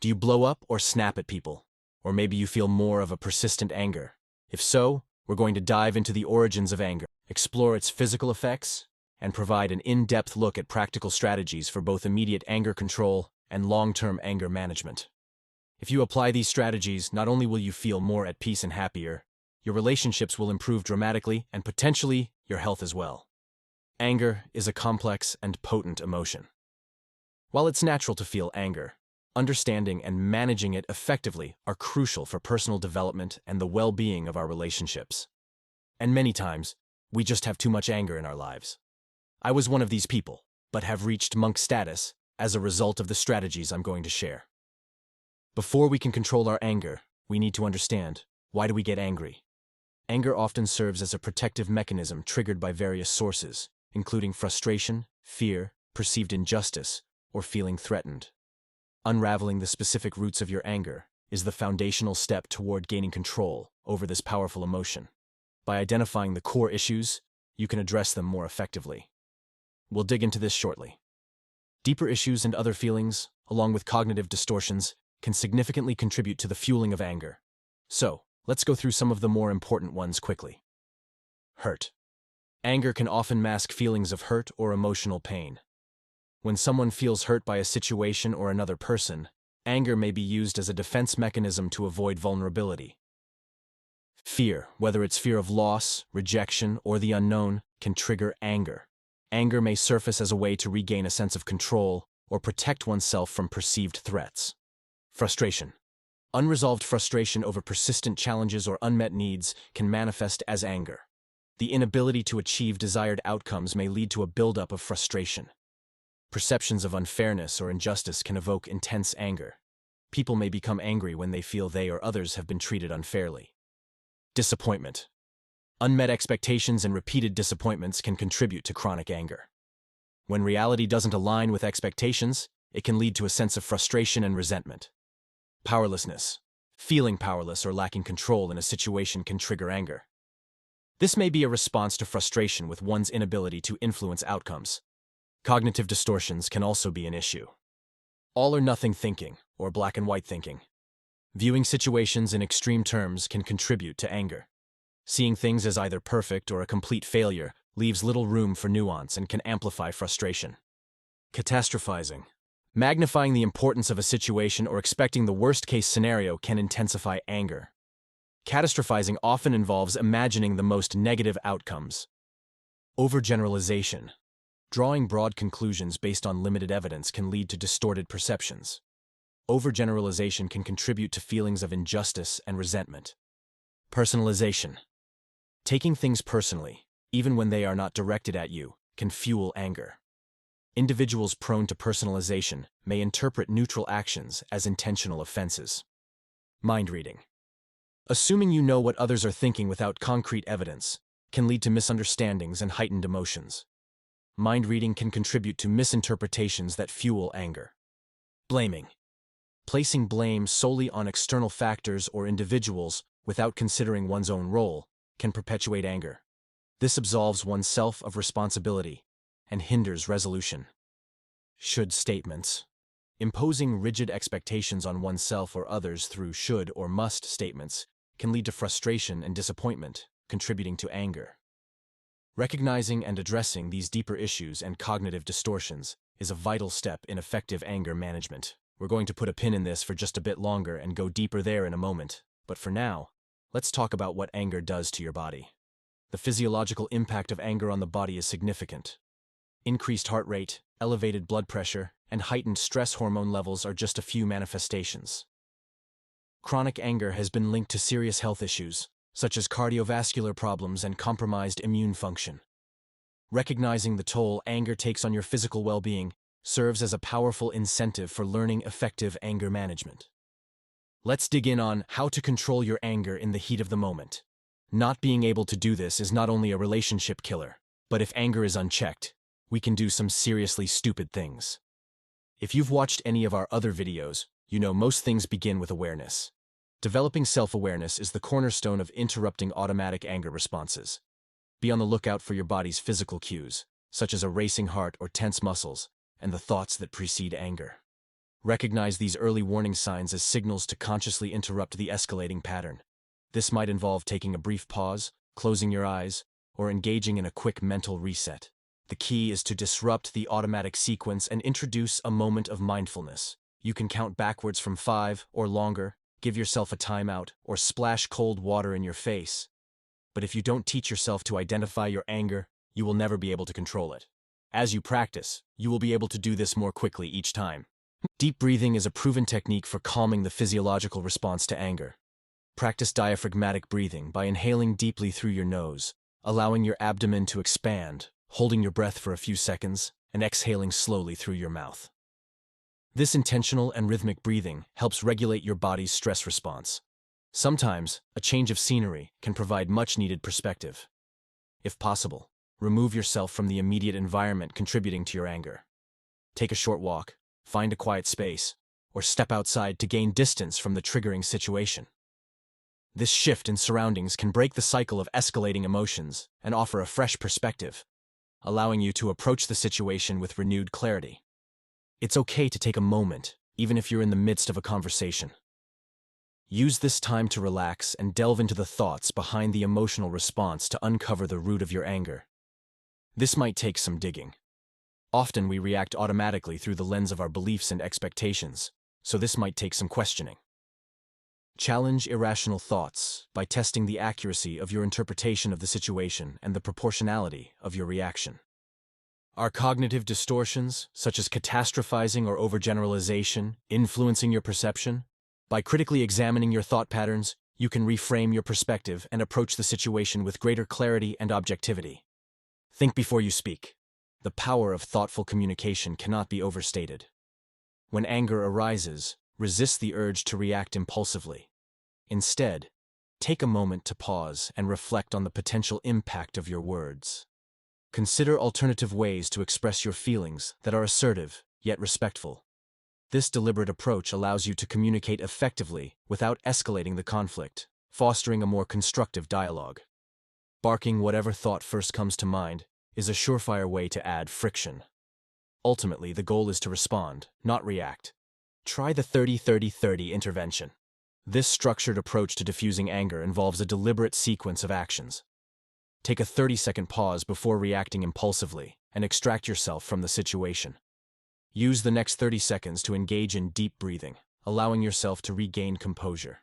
Do you blow up or snap at people? Or maybe you feel more of a persistent anger? If so, we're going to dive into the origins of anger, explore its physical effects, and provide an in-depth look at practical strategies for both immediate anger control and long-term anger management. If you apply these strategies, not only will you feel more at peace and happier, your relationships will improve dramatically and potentially your health as well. Anger is a complex and potent emotion. While it's natural to feel anger, understanding and managing it effectively are crucial for personal development and the well-being of our relationships. And many times, we just have too much anger in our lives. I was one of these people, but have reached monk status as a result of the strategies I'm going to share. Before we can control our anger, we need to understand, why do we get angry? Anger often serves as a protective mechanism triggered by various sources, including frustration, fear, perceived injustice, or feeling threatened. Unraveling the specific roots of your anger is the foundational step toward gaining control over this powerful emotion. By identifying the core issues, you can address them more effectively. We'll dig into this shortly. Deeper issues and other feelings, along with cognitive distortions, can significantly contribute to the fueling of anger. So, let's go through some of the more important ones quickly. Hurt. Anger can often mask feelings of hurt or emotional pain. When someone feels hurt by a situation or another person, anger may be used as a defense mechanism to avoid vulnerability. Fear, whether it's fear of loss, rejection, or the unknown, can trigger anger. Anger may surface as a way to regain a sense of control or protect oneself from perceived threats. Frustration. Unresolved frustration over persistent challenges or unmet needs can manifest as anger. The inability to achieve desired outcomes may lead to a buildup of frustration. Perceptions of unfairness or injustice can evoke intense anger. People may become angry when they feel they or others have been treated unfairly. Disappointment. Unmet expectations and repeated disappointments can contribute to chronic anger. When reality doesn't align with expectations, it can lead to a sense of frustration and resentment. Powerlessness. Feeling powerless or lacking control in a situation can trigger anger. This may be a response to frustration with one's inability to influence outcomes. Cognitive distortions can also be an issue. All or nothing thinking, or black and white thinking. Viewing situations in extreme terms can contribute to anger. Seeing things as either perfect or a complete failure leaves little room for nuance and can amplify frustration. Catastrophizing. Magnifying the importance of a situation or expecting the worst-case scenario can intensify anger. Catastrophizing often involves imagining the most negative outcomes. Overgeneralization. Drawing broad conclusions based on limited evidence can lead to distorted perceptions. Overgeneralization can contribute to feelings of injustice and resentment. Personalization. Taking things personally, even when they are not directed at you, can fuel anger. Individuals prone to personalization may interpret neutral actions as intentional offenses. Mind reading. Assuming you know what others are thinking without concrete evidence can lead to misunderstandings and heightened emotions. Mind reading can contribute to misinterpretations that fuel anger. Blaming. Placing blame solely on external factors or individuals without considering one's own role can perpetuate anger. This absolves oneself of responsibility and hinders resolution. Should statements. Imposing rigid expectations on oneself or others through should or must statements can lead to frustration and disappointment, contributing to anger. Recognizing and addressing these deeper issues and cognitive distortions is a vital step in effective anger management. We're going to put a pin in this for just a bit longer and go deeper there in a moment, but for now, let's talk about what anger does to your body. The physiological impact of anger on the body is significant. Increased heart rate, elevated blood pressure, and heightened stress hormone levels are just a few manifestations. Chronic anger has been linked to serious health issues, such as cardiovascular problems and compromised immune function. Recognizing the toll anger takes on your physical well-being serves as a powerful incentive for learning effective anger management. Let's dig in on how to control your anger in the heat of the moment. Not being able to do this is not only a relationship killer, but if anger is unchecked, we can do some seriously stupid things. If you've watched any of our other videos, you know most things begin with awareness. Developing self-awareness is the cornerstone of interrupting automatic anger responses. Be on the lookout for your body's physical cues, such as a racing heart or tense muscles, and the thoughts that precede anger. Recognize these early warning signs as signals to consciously interrupt the escalating pattern. This might involve taking a brief pause, closing your eyes, or engaging in a quick mental reset. The key is to disrupt the automatic sequence and introduce a moment of mindfulness. You can count backwards from 5 or longer, give yourself a timeout, or splash cold water in your face. But if you don't teach yourself to identify your anger, you will never be able to control it. As you practice, you will be able to do this more quickly each time. Deep breathing is a proven technique for calming the physiological response to anger. Practice diaphragmatic breathing by inhaling deeply through your nose, allowing your abdomen to expand, holding your breath for a few seconds, and exhaling slowly through your mouth. This intentional and rhythmic breathing helps regulate your body's stress response. Sometimes, a change of scenery can provide much-needed perspective. If possible, remove yourself from the immediate environment contributing to your anger. Take a short walk, find a quiet space, or step outside to gain distance from the triggering situation. This shift in surroundings can break the cycle of escalating emotions and offer a fresh perspective, allowing you to approach the situation with renewed clarity. It's okay to take a moment, even if you're in the midst of a conversation. Use this time to relax and delve into the thoughts behind the emotional response to uncover the root of your anger. This might take some digging. Often we react automatically through the lens of our beliefs and expectations, so this might take some questioning. Challenge irrational thoughts by testing the accuracy of your interpretation of the situation and the proportionality of your reaction. Are cognitive distortions, such as catastrophizing or overgeneralization, influencing your perception? By critically examining your thought patterns, you can reframe your perspective and approach the situation with greater clarity and objectivity. Think before you speak. The power of thoughtful communication cannot be overstated. When anger arises, resist the urge to react impulsively. Instead, take a moment to pause and reflect on the potential impact of your words. Consider alternative ways to express your feelings that are assertive, yet respectful. This deliberate approach allows you to communicate effectively without escalating the conflict, fostering a more constructive dialogue. Barking whatever thought first comes to mind is a surefire way to add friction. Ultimately, the goal is to respond, not react. Try the 30-30-30 intervention. This structured approach to diffusing anger involves a deliberate sequence of actions. Take a 30-second pause before reacting impulsively and extract yourself from the situation. Use the next 30 seconds to engage in deep breathing, allowing yourself to regain composure.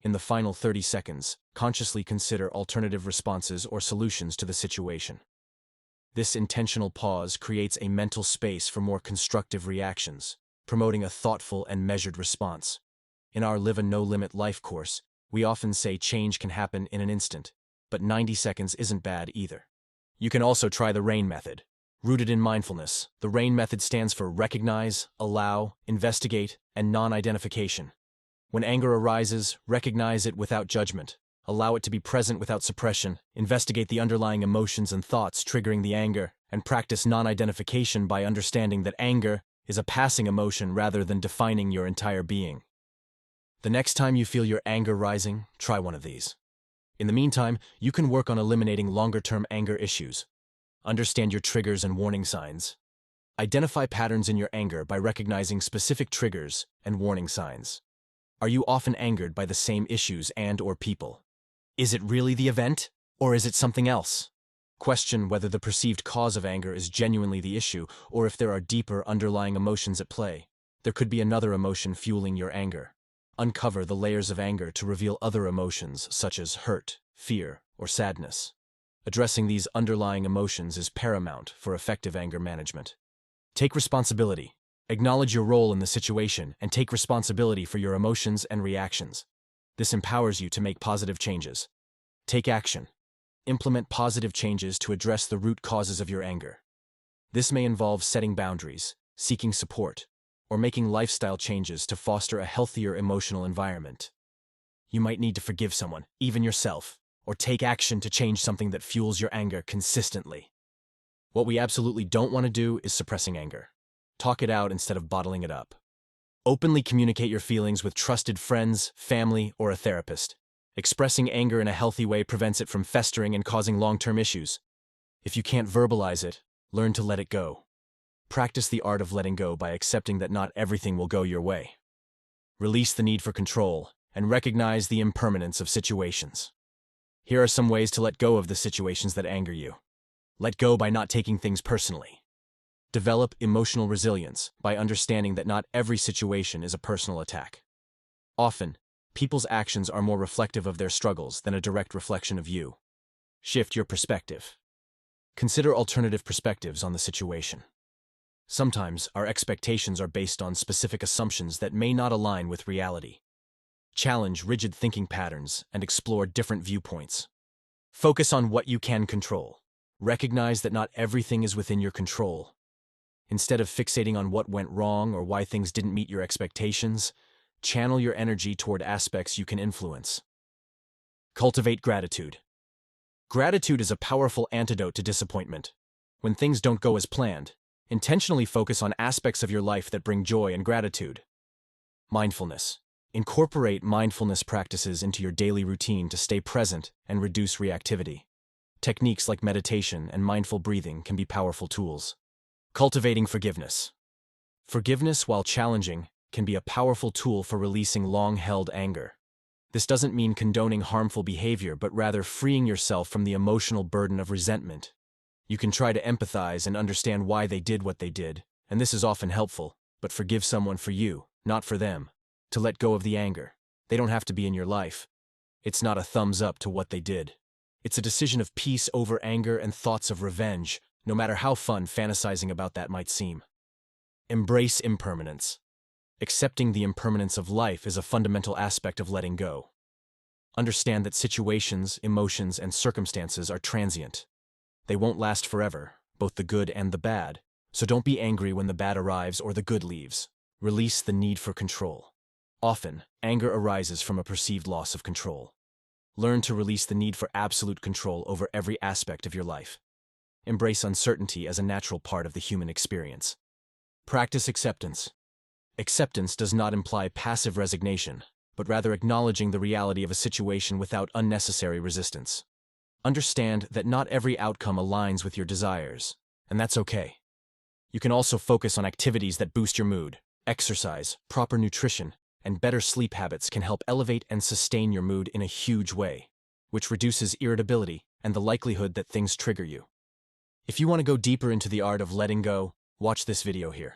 In the final 30 seconds, consciously consider alternative responses or solutions to the situation. This intentional pause creates a mental space for more constructive reactions, promoting a thoughtful and measured response. In our Live a No-Limit life course, we often say change can happen in an instant, but 90 seconds isn't bad either. You can also try the RAIN method. Rooted in mindfulness, the RAIN method stands for recognize, allow, investigate, and non-identification. When anger arises, recognize it without judgment. Allow it to be present without suppression, investigate the underlying emotions and thoughts triggering the anger, and practice non-identification by understanding that anger is a passing emotion rather than defining your entire being. The next time you feel your anger rising, try one of these. In the meantime, you can work on eliminating longer-term anger issues. Understand your triggers and warning signs. Identify patterns in your anger by recognizing specific triggers and warning signs. Are you often angered by the same issues and/or people? Is it really the event, or is it something else? Question whether the perceived cause of anger is genuinely the issue, or if there are deeper underlying emotions at play. There could be another emotion fueling your anger. Uncover the layers of anger to reveal other emotions such as hurt, fear, or sadness. Addressing these underlying emotions is paramount for effective anger management. Take responsibility. Acknowledge your role in the situation and take responsibility for your emotions and reactions. This empowers you to make positive changes. Take action. Implement positive changes to address the root causes of your anger. This may involve setting boundaries, seeking support, or making lifestyle changes to foster a healthier emotional environment. You might need to forgive someone, even yourself, or take action to change something that fuels your anger consistently. What we absolutely don't want to do is suppressing anger. Talk it out instead of bottling it up. Openly communicate your feelings with trusted friends, family, or a therapist. Expressing anger in a healthy way prevents it from festering and causing long-term issues. If you can't verbalize it, learn to let it go. Practice the art of letting go by accepting that not everything will go your way. Release the need for control and recognize the impermanence of situations. Here are some ways to let go of the situations that anger you. Let go by not taking things personally. Develop emotional resilience by understanding that not every situation is a personal attack. Often, people's actions are more reflective of their struggles than a direct reflection of you. Shift your perspective. Consider alternative perspectives on the situation. Sometimes, our expectations are based on specific assumptions that may not align with reality. Challenge rigid thinking patterns and explore different viewpoints. Focus on what you can control. Recognize that not everything is within your control. Instead of fixating on what went wrong or why things didn't meet your expectations, channel your energy toward aspects you can influence. Cultivate gratitude. Gratitude is a powerful antidote to disappointment. When things don't go as planned, intentionally focus on aspects of your life that bring joy and gratitude. Mindfulness. Incorporate mindfulness practices into your daily routine to stay present and reduce reactivity. Techniques like meditation and mindful breathing can be powerful tools. Cultivating forgiveness. Forgiveness, while challenging, can be a powerful tool for releasing long-held anger. This doesn't mean condoning harmful behavior, but rather freeing yourself from the emotional burden of resentment. You can try to empathize and understand why they did what they did, and this is often helpful, but forgive someone for you, not for them. To let go of the anger. They don't have to be in your life. It's not a thumbs up to what they did. It's a decision of peace over anger and thoughts of revenge, no matter how fun fantasizing about that might seem. Embrace impermanence. Accepting the impermanence of life is a fundamental aspect of letting go. Understand that situations, emotions, and circumstances are transient. They won't last forever, both the good and the bad, so don't be angry when the bad arrives or the good leaves. Release the need for control. Often, anger arises from a perceived loss of control. Learn to release the need for absolute control over every aspect of your life. Embrace uncertainty as a natural part of the human experience. Practice acceptance. Acceptance does not imply passive resignation, but rather acknowledging the reality of a situation without unnecessary resistance. Understand that not every outcome aligns with your desires, and that's okay. You can also focus on activities that boost your mood. Exercise, proper nutrition, and better sleep habits can help elevate and sustain your mood in a huge way, which reduces irritability and the likelihood that things trigger you. If you want to go deeper into the art of letting go, watch this video here.